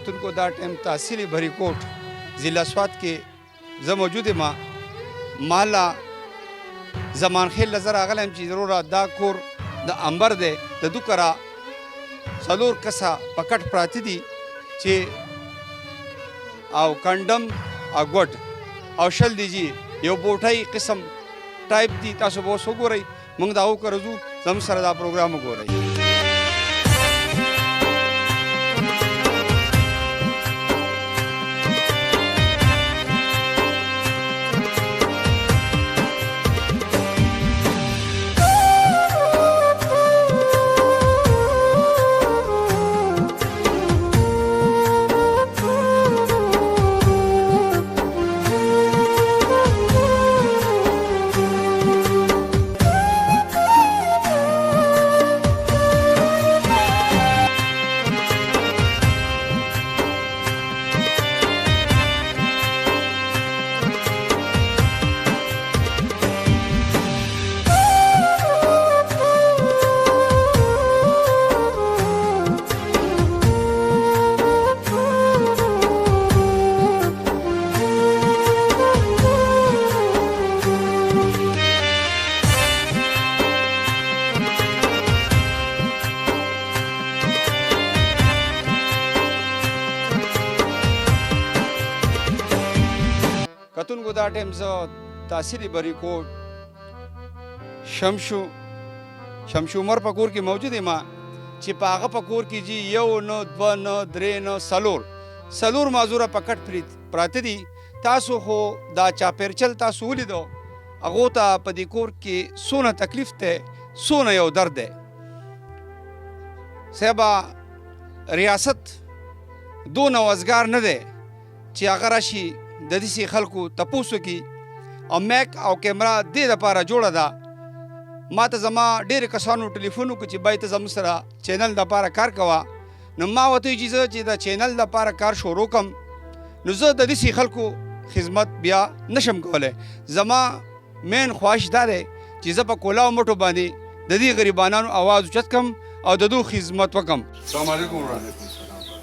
کتونکو دا ټیم تحصیلي بری کوټ ضلع سوات کې زه موجود یم. مالا زمان خیل نظر راغلی یم چې وروره دا کور د انبر دی. د دو کره څلور کسه په کټ پراته دي چې او کنډم او ګوډ او شل دی جي یو بوټی قسم ټایپ دي. تاسو به اوس وګورئ. موږ دا وکړو ځو زموږ سره دا پروګرام وګورئ. کتونکو دا ټیم زه تحصیلي بری کوټ شمشو عمر په کور کې موجود یم چې په هغه په کور کې جي یو نه دوه نه درې نه څلور مازوره په کټ پراته دي. تاسو خو دا چاپیرچل تاسو ولیدو هغو ته په دې کور کې څونه تکلیف دی څونه یو درد دی. صاحبه ریاست دونه وزګار نه دی چې هغه راشي د داسې خلکو تپوس وکړي او میک او کیمرا دې دپاره جوړه ده. ما ته زما ډېرې کسانو ټلیفون وکړو چې بای ته زموږ سره چینل دپاره کار کوه. نو ما ورته وایي چې زه چې د چینل دپاره کار شروع کړم نو زه د داسې خلکو خدمت بیا نشم کولی. زما مین خواهش دا دی چې زه په کولاو مټو باندې د دې غریبانانو اواز اوچت کړم او د دوی خدمت وکړم. السلام علیکم ورحمة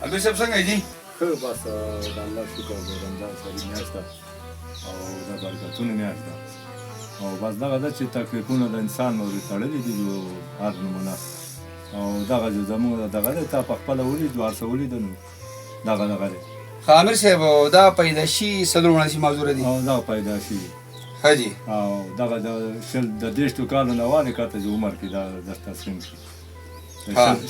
الله صاحب څنګه یې؟ ښه بس د الله شکر دی. رمضان شریف میاشت ده او د برکتونو میاشت ده او بس دغه ده چې تکلیفونه د انسان مورې تړلي دي جو هر نمونه او دغه جو زموږ دغه دی تا په خپله ولیدو هر څه ولیدو نو دغه دی. خامر صاحب دا پیدایشي څلور ورځې معذوره دي. او دغه پیدایشي دي ښه جي. او دغه د 30 کالو نه وانې کاته چې عمر کې دا د تصمیم شي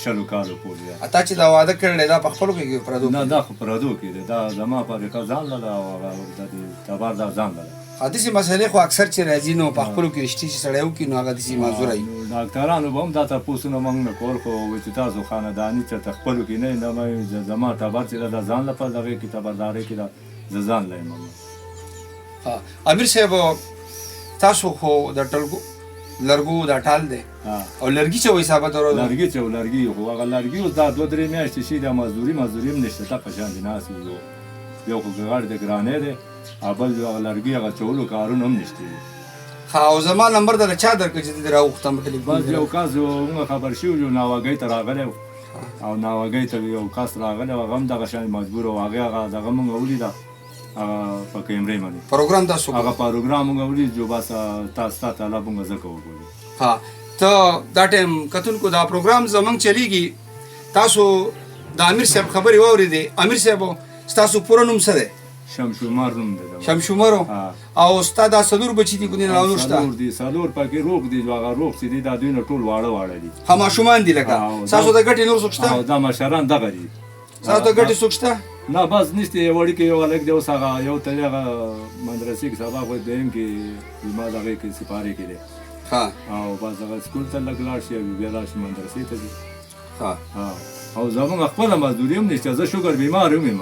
شلو کالو پورې. تا چې دا واده کړی دا په خپلو کې پردو نه دا خو پردو کې دی. دا زما طریقه ځان له ده او هغه د تبار دا ځان له ده. داسې مسلې خو اکثر چې راځي نو په خپلو کې رشتې چې سړی وکړي نو هغه داسې معذوره وي. ډاکټرانو به هم دا تپوسونه موږ نه کول خو وایي چې تاسو خانداني چېرته خپلو کې نه یې زما تبر چې ده د ځان لپاره دغې کې تبردارۍ کې ده زه ځان له یم. امیر صاحب تاسو خو د لرګو دا ټال دی او لرګي چې وایي ثابت لرګي چې لرګي خو هغه لرګي اوس دا 2-3 میاشتې شي دا مزدوري هم نشته. تا په شان دي ناست یو خو ګاډ د ګرانې دی او بل هغه لرګي هغه چولو کارونه هم نشته دي. او زما نمبر در چا درکړه چې دې راوختم په ټلیفون. بس یو کس موږ خبر شوي یو ناوګۍ ته راغلی او ناوګۍ ته یو کس راغلی هغه هم دغه شان مجبور و هغه دغه موږ ولیده په کیمرې باندې پروګرام تاسو هغه پروګرام موږ ولید جو بس تاسو ته طلب موږ ځکه وکړو. ته دا ټایم کتونکو دا پروګرام زموږ چلیږي. تاسو د امیر صاحب خبرې واورېدې. امیر صاحب ستاسو پوره نوم څه دی؟ شمشو عمر نوم دی. شمشو عمر. او ستا دا څلور بچي دي کنه نور شته؟ څلور پکې روغ دي هغه روغ چې دي دا دوی نه ټول واړه دي. ها ماشومان دي لکه تاسو د ګټې نور څوک شته؟ دا مشران دغه دي. تاسو د ګټې څوک شته؟ نه بس نشته یو وړي کې یو هلک دی اوس هغه یو ته هغه مدرسې کې سبق وایي دویم کې زما دغې کې سپارې کې دی. او بس هغه سکول ته لږ لاړ شي بیا لاړ شي مدرسې ته ځي. او زموږ خپله مزدوري هم نشته. زه شوګر بیمار هم یم.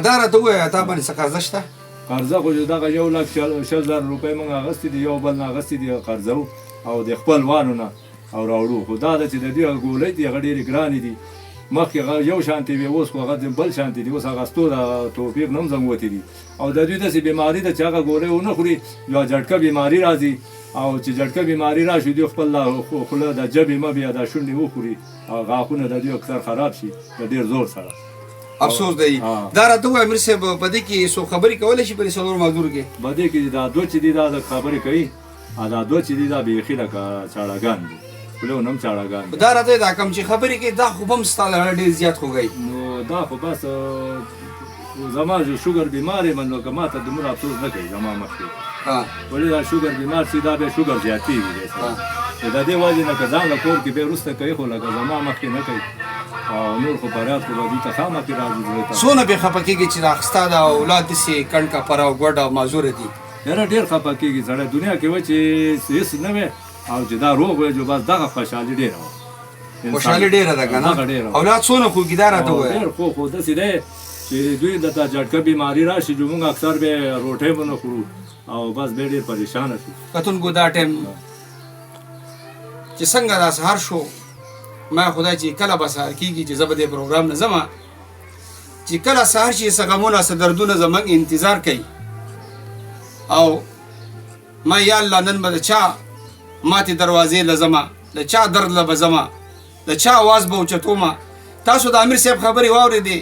دا راته ووایه تا باندې څه قرضه شته؟ قرضه خو دغه 1,60,000 روپۍ موږ اخیستي دي یو بل نه اخیستي دي قرضه او د خپلوانو نه او راوړو. خو دا ده چې د دوی ګولۍ دي هغه ډېرې ګرانې دي. مخکې هغه یو شانتې وې اوس خو هغه بل شانتې دي. اوس هغه ستو د توفیق نه هم زنګوتې دي او د دوی داسې بیماري ده چې هغه ګولۍ ونه خوري یا جټکه بیماري راځي او چې جټکه بیماري راشي دوی خپل خوله د جبې مبې یا د شونډې وخوري او غاښونه د دوی اکثر خراب شي د ډېر زور سره. افسوس دی دا راته وایي امیر صاحب په دې کې څو خبرې کولی شي په دې څلور معذور کې بده کې دا دوه چې دي دا د خبرې کوي دا دوه چې دي دا بیخي لکه چاړهګان دي خولو نم چاړهګان دا راته دا کم چې خبرې کوي دا خو به هم ستا له ډېر زیات خوږی نو دا خو بس زما جو شوګر بیمار یم نو که ما ته دومره افسوس نه کوي زما مخکې ولې دا شوګر بیمار شي دا به شوګر زیاتېږي د دې وجې نه که ځان له کور کې بیا وروسته کوي خو لکه زما مخکې نه کوي او نور خو فریاد خو به دوی ته خامخې راځي څونه بې خفه کېږي چې دا ستا د اولاد داسې کڼ کپر او ګوډ او معذوره دي یاره ډېر خفه کېږي سړی دنیا کې وای چې هېڅ نه وی او چې دا روغ وی جو بس دغه خوشحالي ډېره وه خوشحالي ډېره ده که نه اولاد څونه خوږي دا راته ووایه ډېر خو داسې دی چې دوی د تا جټکه بیماري راشي جو موږ اکثر به روټۍ به نه خورو او بس بیا ډېر پریشانه شو کتونکو دا ټایم چې څنګه دا سهار شو ما خدای چې کله به سهار کېږي چې زه به دې پروګرام نه ځمه چې کله سهار شي څه غمونه څه دردونه زموږ انتظار کوي او ما یا الله نن به د چا ماتې دروازې له ځمه د چا درد له به ځمه د چا اواز به اوچتومه تاسو د امیر صاحب خبرې واورېدې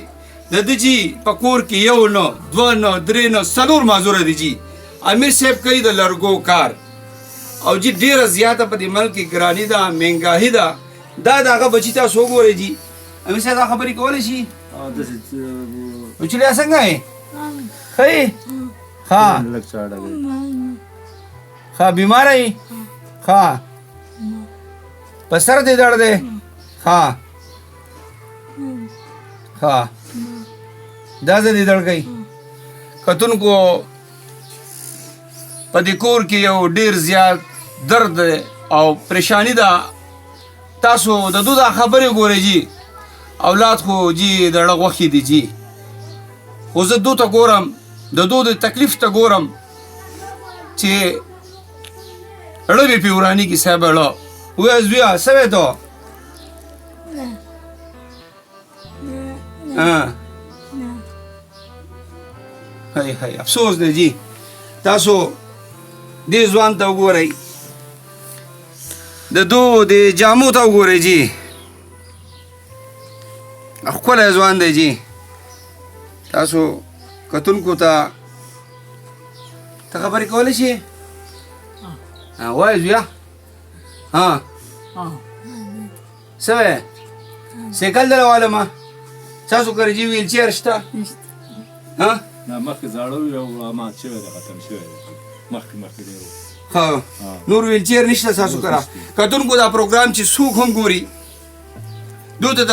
د ده جي په کور کې یو نه دوه نه درې نه څلور معذوره دي جي امیر صاحب کوي د لرګو کار او جي ډېره زیاته په دې ملک کې ګراني ده مهنګاهي ده دا د هغه بچي تاسو وګورئ جي امیر صاحب دا خبرې کولی شي وچلیا څنګه یې ښه یې ښه بیماره یې ښه په سر دې درد دی ښه ښه دا زه دې درد کوي کتونکو په دې کور کې یو ډېر زیات درد او پریشانی ده تاسو د دو دا خبرې ګورئ جي اولاد خو جي د ړه غوښې دي جي خو زه دو ته ګورم د دو د تکلیف ته ګورم چې ړه بې پې ورانېږي صاحبه ړه وایه زویه څه وی ته هی هی افسوس دی جي تاسو دې ځوان ته وګورئ د دو د جامو ته وګورئ جي ښکلی ځوان دی جي تاسو کتونکو ته خبرې کولی شي وایه زویه څه وی سیکل در والمه تاسو کره جي ویل چیر شته نه مخکې زاړه وي او مات شوی دی ختم شوی دی مخکې ډېر ها نور ویل چیر نشته تاسو کره کتونکو دا پروګرام چې څوک هم ګوري دو ته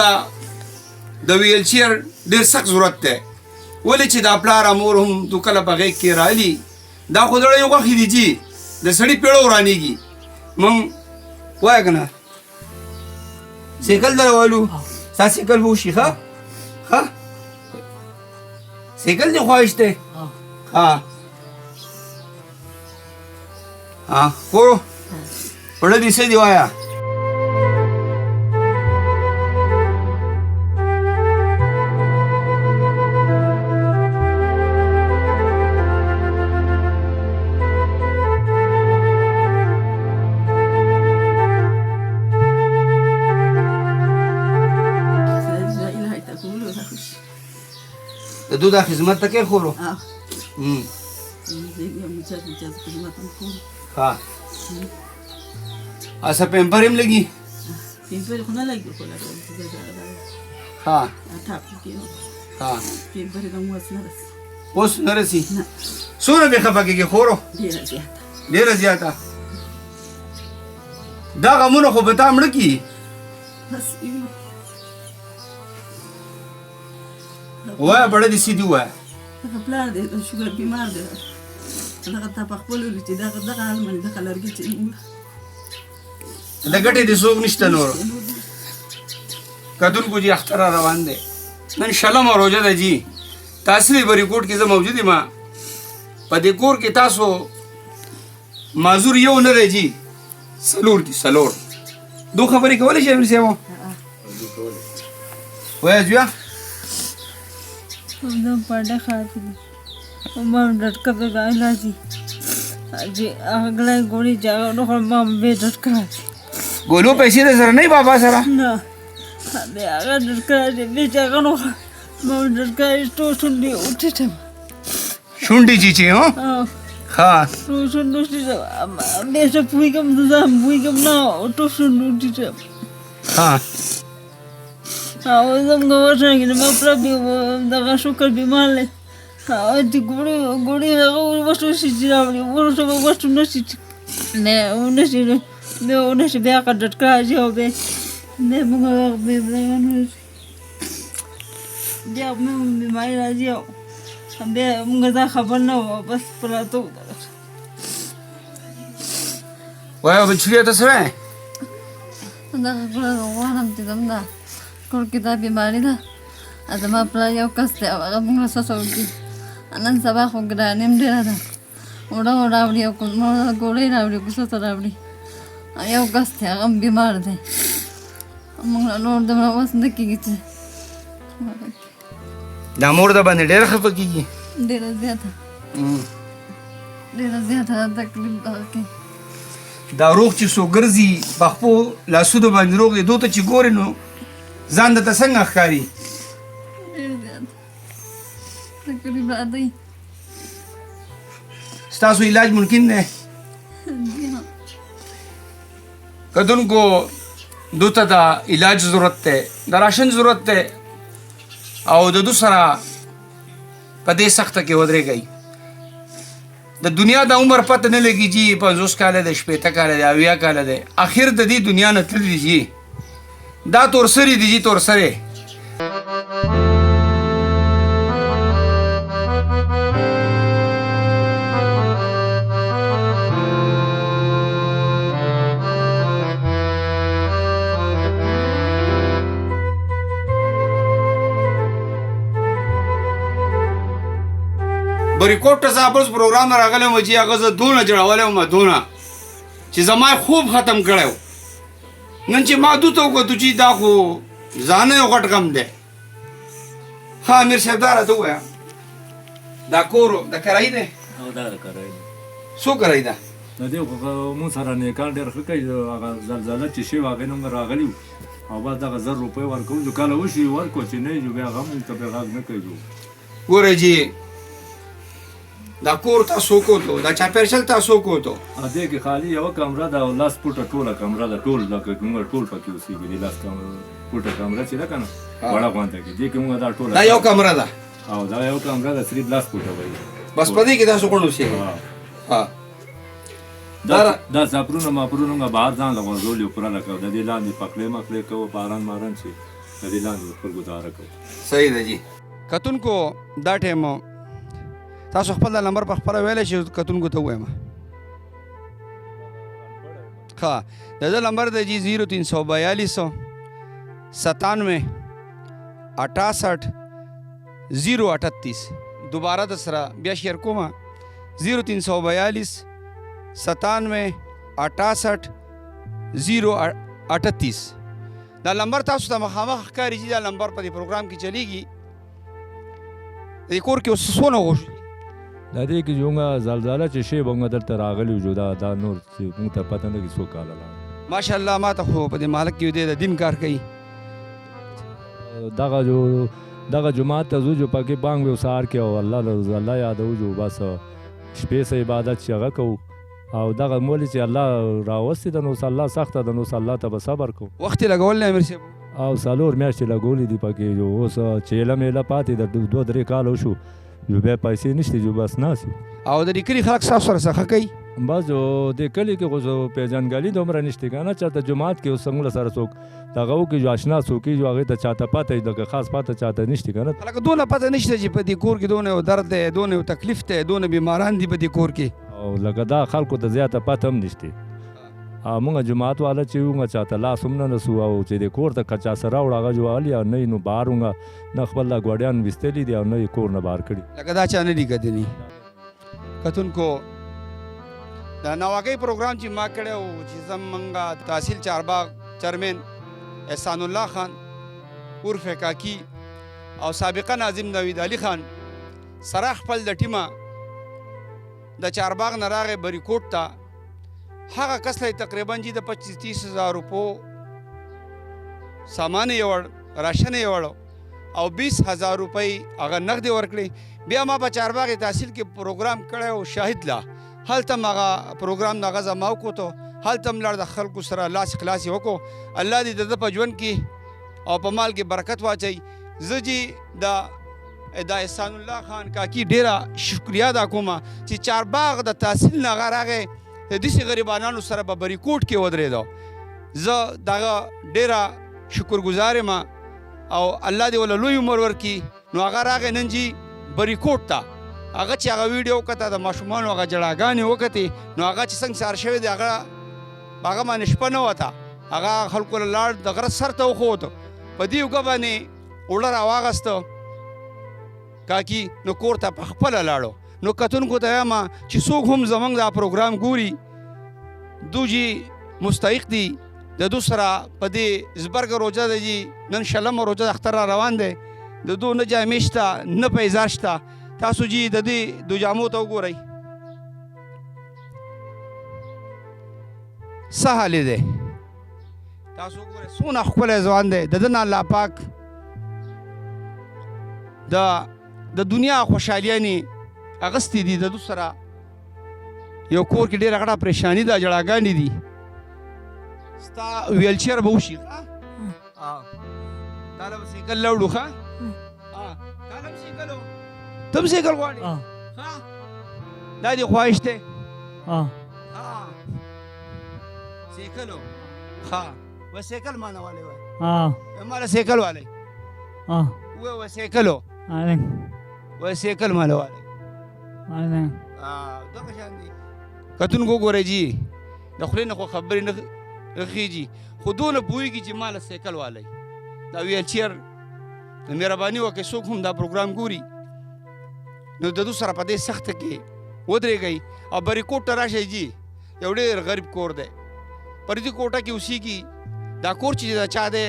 د ویل چیر ډېر سخت ضرورت دی ولې چې دا پلار مور هم تو کله په غېږ کې رالي دا خو زړه یو غوښې دي جي د سړي پیړه ورانېږي موږ وایه که نه سیکل در والو ستا سیکل به وشي ښه ښه سیکل دې خواهش دی ها خو پړه دې څه دي وایه د دو دا خدمت ته کې خورو ها اسا پیمپر هم لګي پیمپر خو نه لګي خو ها ها پیمپر د مو وسنه اوس نه رسي څونه به خفه کېږي خورو ډېره زیاته دا غمونه خو به تا مړه کي وایه بړه دې سیدي وایه هغه پلار دی د شوګر بیمار دی هغه تا په خپل ولې چې دغه حال باندې دغه لرګي چې د ګټې دې څوک نشته نور کتونکو جي اختر روان دی نن شلم روژه ده جي تاثري به ریکورډ کې زه موجود یم په دې کور کې تاسو معذور یو نه دی جي څلور دي څلور دو خبرې کولی شي امیر صاحب وایه زویه एकदम पढ़े खाती मम डटका पे गायला जी जी अगला गोली जाओ नो मम बे डटका गोलू पैसे दे सर नहीं बाबा सर ना अबे अगर डटका दे बे जाओ नो ما ډډکای ټول شونډې وټیټم شونډې چې هو ها ټول شونډې وټیټم بیا څه پوهېږم زه ځان پوهېږم نه ټول شونډې وټیټم ها او زموږ ورته ما پلار دغه شکر بیمار دی او چې ګوړې هغه وسو شي چې راوړي ورته به وسو نه شي نه ونشي بیا که ډډکا شي او بیا نه موږ بیا بیماري راځي او بیا موږ دا خبر نه وو بس پراته وو وایه بچوړیا ته څه وایې دغه کله غواړم چې زما کور کې دا بیماري ده زما پلار یو کس دی او هغه موږ سره وکړي نن سبا خو ګراني هم ډېره ده اوړه راوړي او ګوړۍ راوړي کوڅه ته راوړي یو کس دی هغه هم بیمار دی موږ نور دومره وس نه کېږي چې دا مور د باندې ډېره خفه کېږي ډېره زیاته تکلیف ده کې دا روغ چې څوک ګرځي په خپلو لاسونو باندې روغ دی دو ته چې ګورې نو ځان درته څنګه ښکاري ډېر زیات تکلیف راځي ستاسو علاج ممکن دی کتونکو دو ته د علاج ضرورت دی د راشن ضرورت دی او د دو سره په دې سخته کې ودرېږئ د دنیا د عمر پته نه لګي چې 50 کاله دی 60 کاله دی 80 کاله دی اخر د دې دنیا نه تللی دي دا تورسري دي چې تورسري بریکوټ ته زابل پروګرام راغلی و چې هغه زه دونه جوړولی وم دونه چې زما خوب ختم کړی و نن چې ما دو ته وکتو چې دا خو ځانه یو غټ غم دی ها امیر صاحب دا راته ووایه دا کور د کرایي دی او دا د کرایي دی څو کرایي ده د دې خو مونږ سره نیکان ډېر ښه کوي هغه زلزله چې شوې هغې نه موږ راغلي وو او بس دغه 1000 روپۍ ورکوو چې کله وشي ورکړو چې نه یو بیا هغه مونږ ته بیا غږ نه کوي ګورئ جي دا کور تاسو کوتو دا چاپېرشل تاسو کوتو دې کې خالي یوه کمره ده او 10 فوټه ټوله کمره ده ټول لکه موږ ټول پکې اوسېږو دې 10 فوټه کمره چې ده که نه وړه غونته کې دې کې موږ دا ټوله دا یو کمره ده او دا یو کمره ده صرف 10 فوټه وایي بس په دې کې تاسو کوڼ اوسېږئ ها دا سپرونه ماپرونه موږ بهر ځان له غورځولي پوره لکه د دې لاندې پخلی مخلی کوو باران ماران چې د دې لاندې خپل ګزاره کوو صحیح ده جی کتونکو دا ټایم تاسو خپل نمبر په خپله ویلی چې کتونکو ته ووایم ښه د ده نمبر دی جي 0342 97 68 038 دوباره د سره بیا شیر کومه 0342 97 68 038 دا نمبر تاسو ته مخامخ ښکاري چې دا نمبر په دې پروګرام کې چلیږي د دې کور کې اوس څونه غوښتي دا دې کې چې موږ زلزله چې شی به موږ دلته راغلي وو دا نور چې موږ ته پته نه لګي څو کاله لاړ ماشاءالله ما ته خو په دې مالک کې دی د دین کار کوي دغه جماعت ته ځو چې پکې بانګ وي سهار کې او الله یادو جو بس شپې سه عبادت چې هغه کوو او دغه مولي چې الله راوستي ده نو الله سخته ده نو الله ته به صبر کوو وخت یې لګول نه امیر صاحب او 4 میاشتې لګولې دي پکې جو اوس چیله میله پاتې ده 2-3 کال وشو جو بیا پیسې نشته جو بس ناست او د دې کلي خلک ستاسو سره څه کوي بس جو د کلي کې خو پیژنګلي دومره نشته که نه چېرته جومات کې اوس څنګه سره څوک دغه وکړي جو اشنا څوک جو هغې ته چاته پته دغه خاص پته چاته نشته که نه لکه دونه پته نشته چې په دې کور کې دونه یو درد دی دونه یو تکلیف دی دونه بیماران دي په دې کور کې او لکه دا خلکو ته زیاته پته هم نشته موږ جماعت والا چې موږ چاته لاس هم نه نسو او چې د کور ته که چا سره راوړه هغه جو علي او نه نو بهر موږ نه خپل دا ګوډیان ویستلي دي او نه یې کور نه بهر کړي لکه دا چا نه دي کتلي کتونکو دا نواګۍ پروګرام چې ما کړی و چې زمونږ تحصیل چارباغ چیرمین احسان الله خان عرف کاکی او سابقه ناظم نوید علي خان سره خپل د ټیمه د چارباغ نه راغی بریکوټ ته هغه کس له تقریبا چې د 25-30 هزار روپو سامان یې وړ راشن یې وړ او 20,000 روپۍ هغه نغدې ورکړې. بیا ما په چارباغ تحصیل کې پروګرام کړی و شاهد لا، هلته هم هغه پروګرام د هغه زما وکوتو، هلته هم لاړ د خلکو سره لاس خلاص یې وکړو. الله دې د ده په ژوند کې او په مال کې برکت واچوي. زه جی د احسان الله خان کاکی ډیره شکریا ادا کوم چې چارباغ د تحصیل نه هغه راغی د داسې غریبانانو سره په بریکوټ کې ودرېدو. زه دغه ډیره شکرګزار یم او الله دې وله لوی عمر ورکړي. نو هغه راغی نن جی بریکوټ ته، هغه چې هغه ویډیو وکته د ماشومانو هغه جړاګانې وکتې، نو هغه چې څنګه سهار شوی دی هغه باندې شپه نه وته، هغه خلکو له لاړ د غره سر ته وخوت، په دې اوږه باندې اوړه راواغسته کاکی، نو کور ته په خپله لاړو. نو کتونکو ته وایم چې څوک هم زموږ دا پروګرام ګوري، دو جی مستحق دي د دو سره په دې زبرګه روژه ده جی، نن شلمه روژه د اختر را روان دی، د دو نه جامې شته نه پیزار شته. تاسو جی د دې دو جامو ته وګورئ څه حال دی، تاسو وګورئ څومره ښکلی ځوان دی. د ده نه الله پاک د دنیا خوشحالیانې اغستې دي. د دو سره یو کور کې ډېره غټه پریشاني ده، جړاګانې دي. ستا ویلچیر به وشي تا له به سیکل راوړو ښه، تا له هم سیکل و، ته هم سیکل غواړې دا دې خواهش دی سیکل و ښه و سیکل مانه والی وایي ماله سیکل والی و سیکل و و سیکل ماله والی دغه شان دي. کتونکو وګورئ جي د خولې نه خو خبرې نه خېږي، خو دونه پوهېږي چې ما له سیکل والی دا ویلچیر. مهرباني وکړئ څوک هم دا پروګرام ګوري نو د دو سره په دې سخته کې ودرېږئ او بریکوټ ته راشئ جي. یو ډېر غریب کور دی، پر دې کوټه کې اوسېږي. دا کور چې د چا دی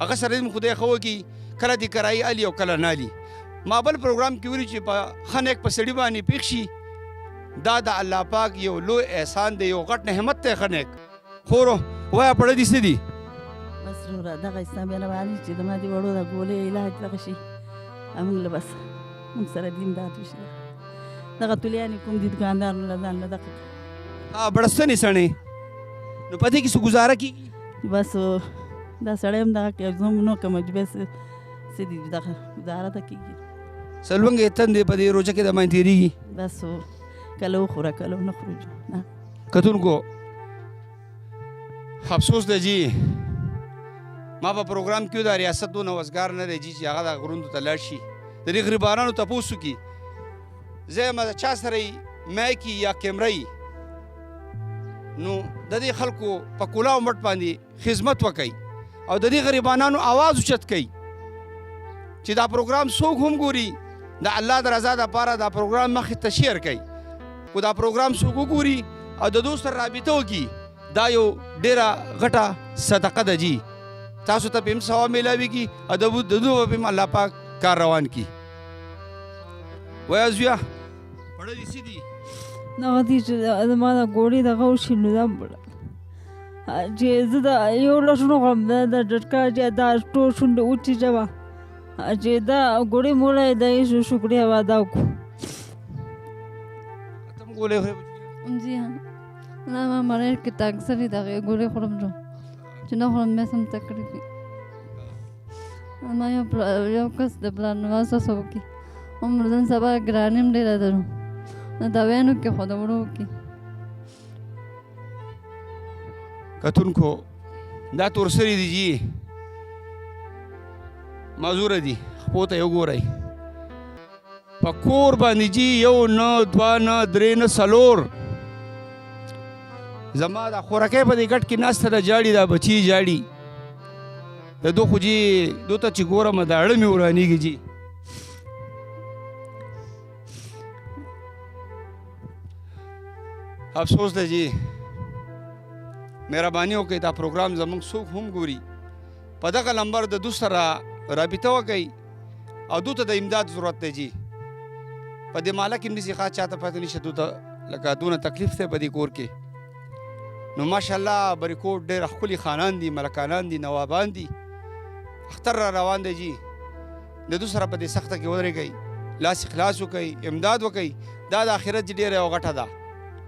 هغه سره دې خدای ښه وکړي، کله دې کرایي الي او کله نه الي. ما بل پروګرام کې ویلي چې په ښه نیک په سړي باندې پېښ شي، دا د الله پاک یو لوی احسان دی، یو غټ نعمت دی. ښه نیک خورو وایه پړه دې څه دي؟ بس وروره دغه اسلامي رواني چې د ما دې وړو د ګولې علاج دغه شي موږ له بس موږ سره دې امداد وشي. دغه تولیانې کوم دي دوکاندارانو له ځان له دغه بړستنې سړې نو په دې کې څه ګزاره کېږي؟ بس دا سړی هم دغه کوي، زه نو کوم جبه څه دي دغه ګزاره ته کېږي. سلونګې تندې په دې روژه کې د باندې تېرېږي، بس کله وخوره کله ونه خورو. کتونکو افسوس دی جی ما په پروګرام کې د ریاست دونه وزګار نه دی جی چې هغه د غروندو ته لاړ شي د دې غریبانانو تپوس وکړي. زه یم د چا سره مایک یا کیمره نو د دې خلکو په کولاو مټ باندې خدمت وکړئ او د دې غریبانانو آواز اوچت کړئ چې دا پروګرام څوک هم ګوري د الله د رضا دپاره دا پروګرام مخې ته شیر کړئ. خو دا پروګرام څوک وګوري او د دوست سره رابطه وکړي دا یو ډېره غټه صدقه ده جي. تاسو ته پې هم ثواب میلاویږي او د دو په هم الله پاک کار روان کړي. وایه زویه پړه دې څه دي؟ دغه دي چې زما د ګوړې دغه وشي نو دا چې زه د یو لسونه غواړم د ډټکا چې دا ټول شونډې وچیږه چې دا ګوړې موړی د یې شکریا ادا وکړو. تم ګولې خورې؟ جی हाँ ना मैं हमारे के अक्सर ही दगे गोरे खुरम जो चुना खुरम में सम तकरीबी मैं यो कस de plan वासा सोकी उम्रदन सबा ग्रानिम दे रहा था ना दवेनु के खुदा बड़ो की کتونکو دا تورسري دي جي مزوره دي خپو ته یو ګورئ په کور باندې جي یو نه دوه نه درې نه څلور زما دا خوراکی په دې ګټ کې ناسته ده جاړي دا بچي جاړي د دو خو جي دو ته چې ګورم دا اړه مې ورانېږي جي. افسوس ده جي مهرباني وکړئ دا پروګرام زموږ څوک هم ګوري په دغه نمبر د دو سره رابطه وکړئ او دو ته د امداد ضرورت دی جي. په دې ماله کې هم داسې ښه چاته پته نشته دو ته لکه دونه تکلیف دی په دې کور کې. نو ماشاءالله بریکوټ ډېر ښکلي خانان دي، ملکانان دي، نوابان دي، اختر را روان دی جي. د دوی سره په دې سخته کې ودرېږئ، لاس خلاص وکئ، امداد وکئ. دا د آخرت ډېره یوه غټه ده.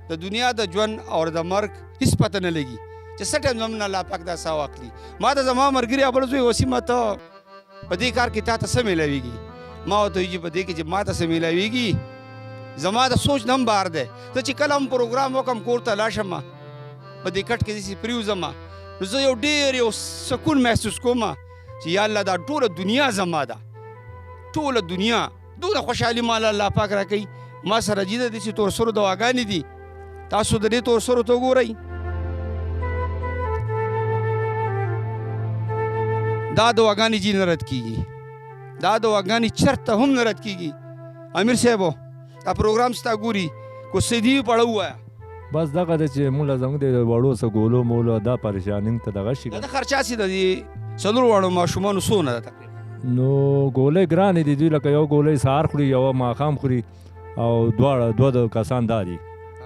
د دنیا د ژوند او د مرګ هېڅ پته نه لګي چې څه ټایم زموږ نه الله پاک دا ساه واخلي. ما ته زما ملګري بل زوی وسیمه ته په دې کار کې تا ته څه میلاویږي؟ ما ورته وایي چې په دې کې چې ما ته څه میلاویږي زما د سوچ نه هم بار دی. زه چې کله هم پروګرام وکړم کور ته لاړ شم په دې کټ کې داسې پرېوځم نو زه یو سکون محسوس کوم چې یا الله دا ټوله دنیا زما ده، ټوله دنیا دومره خوشحالي مال الله پاک راکوي. ما سره جي د داسې تور سرو دواګانې دي، تاسو د دې تور سرو ته وګورئ. دا دواګانې جي نه رد کېږي، دا دواګانې چېرته هم نه رد کېږي. امیر صاحبو دا پروګرام ستا ګوري کو سیدي پړه ووایه بس دغه ده چې موږ له زموږ د وړو څه ګولو مولو دا پریشاني ته دغه شي. دا د خرچه چې د دې څلورو وړو ماشومانو څونه ده تقریبا؟ نو ګولۍ ګرانې دي، دوی لکه یو ګولۍ سهار خوري یوه ماښام خوري او دوه کسان دا دي.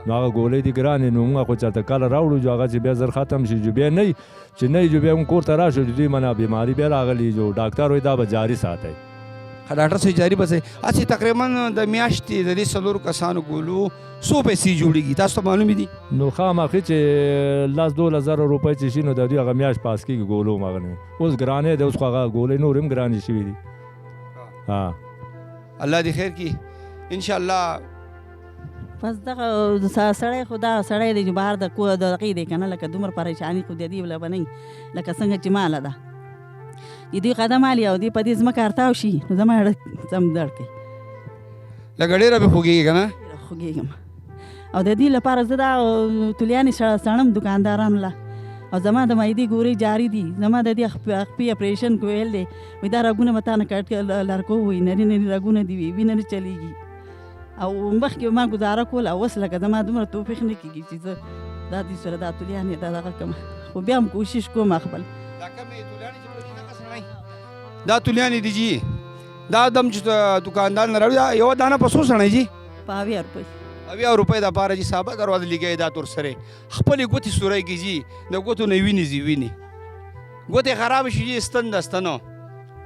نو هغه ګولۍ دي ګرانې، نو موږ خو چېرته کله راوړو جو هغه چې بیا زر ختم شي جو بیا نه چې نه جو بیا موږ کور ته راشو دوی منه بیماري بیا راغلي جو ډاکټر وایي دا به جاري ساتئ. ډاکټر صاحب جاري بسئ. هسې تقریبا د میاشتې د دې څلورو کسانو ګولو څو پیسې جوړېږي تاسو ته معلومې دي؟ نو خامخې چې 10-12,000 روپۍ چې شي نو د دوی هغه میاشت پاس کېږي ګولو مغه نه اوس ګرانې دی، اوس خو هغه ګولۍ نور هم ګرانې شوي دي. الله دې خیر کړي انشاءالله. بس دغه سړی خو دا سړی دی چې بهر د دغې دی که نه لکه دومره پریشاني خو د دې وله به نه وي لکه څنګه چې ماله ده د دوی قدم الي او دوی په دې ځمکه ارتاو شي نو زما زړه څم درد کوي، لکه ډېره به خوږېږي که نه؟ خوږېږم او د دې لپاره زه دا تولیانې سړم دکاندارانو له او زما د معدې ګورۍ جاري دي، زما د دې خپې اپریشن کویل دی وایي دا رګونه به تا نه کټ لرکو وایي نري نري رګونه دي وي وینه نه چلېږي. او مخکې ما ګزاره کوله او اوس لکه زما دومره توفیق نه کېږي چې زه دا دوی سره دا تولیانې دا دغه کړم، خو بیا هم کوشش کوم خپل. دا تولیانې دي جي دا دم چې دکاندار نه راوړي یوه دانه په څو سړی جي؟ په 80 روپۍ. 80 روپۍ دپاره جي صحابه دروازه لګوي دا تور سرې خپلې ګوتې سوری کې جي د ګوتو نه وینې ځي وینې ګوتې خرابه شي جي ستن د ستنو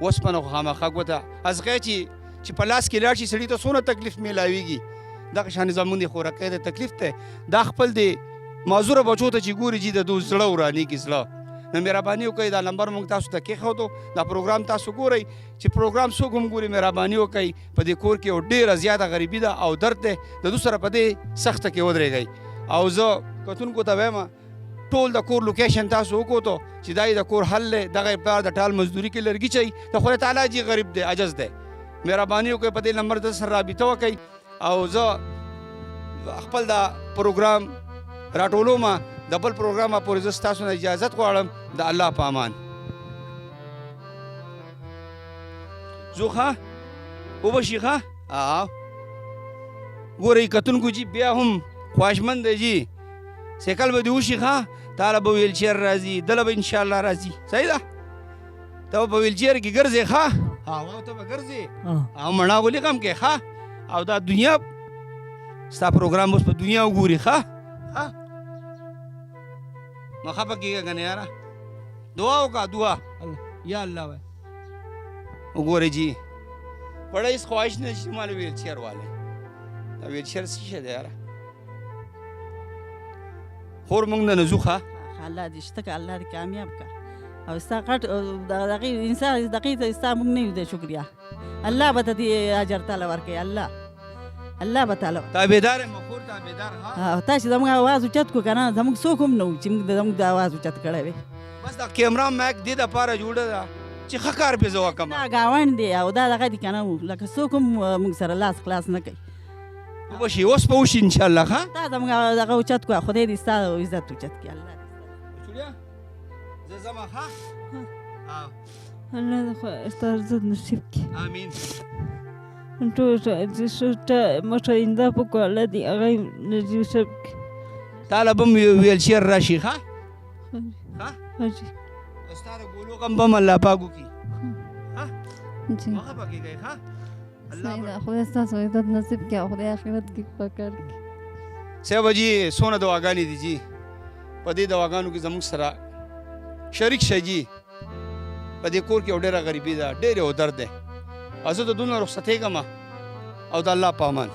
اوسپنه خو خامخا ګوته ازغی چې په لاس کې لاړ شي سړي ته څونه تکلیف میلاویږي. دغه شانې زمونږ د خوراکۍ د تکلیف دی دا خپل د معذوره بچو ته چې ګوري جي د دوی زړه ورانېږي زړه. نو مهرباني وکړئ دا نمبر موږ تاسو ته کېښودو دا پروګرام تاسو ګورئ چې پروګرام څوک هم ګوري مهرباني وکړئ په دې کور کې یو ډېره زیاته غریبي ده او درد دی د دوی سره په دې سخته کې ودرېږئ. او زه کتونکو ته وایم ټول د کور لوکیشن تاسو وکوتو چې دا د کور حل دی دغه پلار د ټال مزدوري کې لرګي چي د خدای تعالی جي غریب دی عجز دی. مهرباني وکړئ په دې نمبر د سره رابطه وکړئ او زه خپل دا پروګرام راټولوم د بل پروګرامه پورې زه ستاسو نه اجازت غواړم د الله په امان. ځو ښه وبه شي ښه ګورئ کتونکو جي بیا هم خواهشمند دی جي سیکل به دې وشي ښه تاله به ویلچیر راځي دله به انشاءالله راځي صحیح ده ته به په ویلچیر کې ګرځې ښه هوا ته به ګرځې او مڼه ولیکم کې ښه او دا دنیا ستا پروګرام اوس په دنیا وګوري ښه مه خفه کېږه که نه یاره دعا وکړه دعا یا الله وایي وګورئ جي پړه هېڅ خواهش نه چې ماله ویلچیر والی دا ویلچیر څه شی دی یاره خور موږ نه نه ځو ښه الله دې شته که الله دې کامیاب که او ستا غټ دغې انسان دقیق ته ستا موږ نه یو د شکریا الله به ته دې اجر تعالی ورکوي الله به تعالی تابعدار یم خور تابعدار ها تا چې زموږ اواز اوچت کړو که نه زموږ څوک هم نه وو چې موږ زموږ د اواز اوچت کړی وی بس دا کیمرا میک دې دپاره جوړه ده چې ښه کار پرې زه وکړم دا ګاونډ دی او دا دغه دي که نه لکه څوک هم موږ سره لاس خلاص نه کوي وبشي اوس به وشي انشاءالله ښه تا زموږ دغه اوچت کړو خدای دې ستا عزت اوچت کړي الله چوریا زه ځمه ښه الله دې خو ستا عزت نصیب کړي امین ټول ته مټه اینده په کوله دي هغه نصیب کړي تاله به م ویلچیر راشي ښه حاجي ستا د ګولو غم به م الله پاک وکړي جی مه خفه کېږئ ښه صحیح ده خدای ستاسو عزت نصیب کړي او خدای آخرت کې پکړ کړي صاحب جي څونه دعاګانې دي جي په دې دعاګانو کې زموږ سره شریک شئ جي په دې کور کې یو ډېره غریبي ده ډېر یو درد دی زه د دونه رخصتېږم او د الله په امان.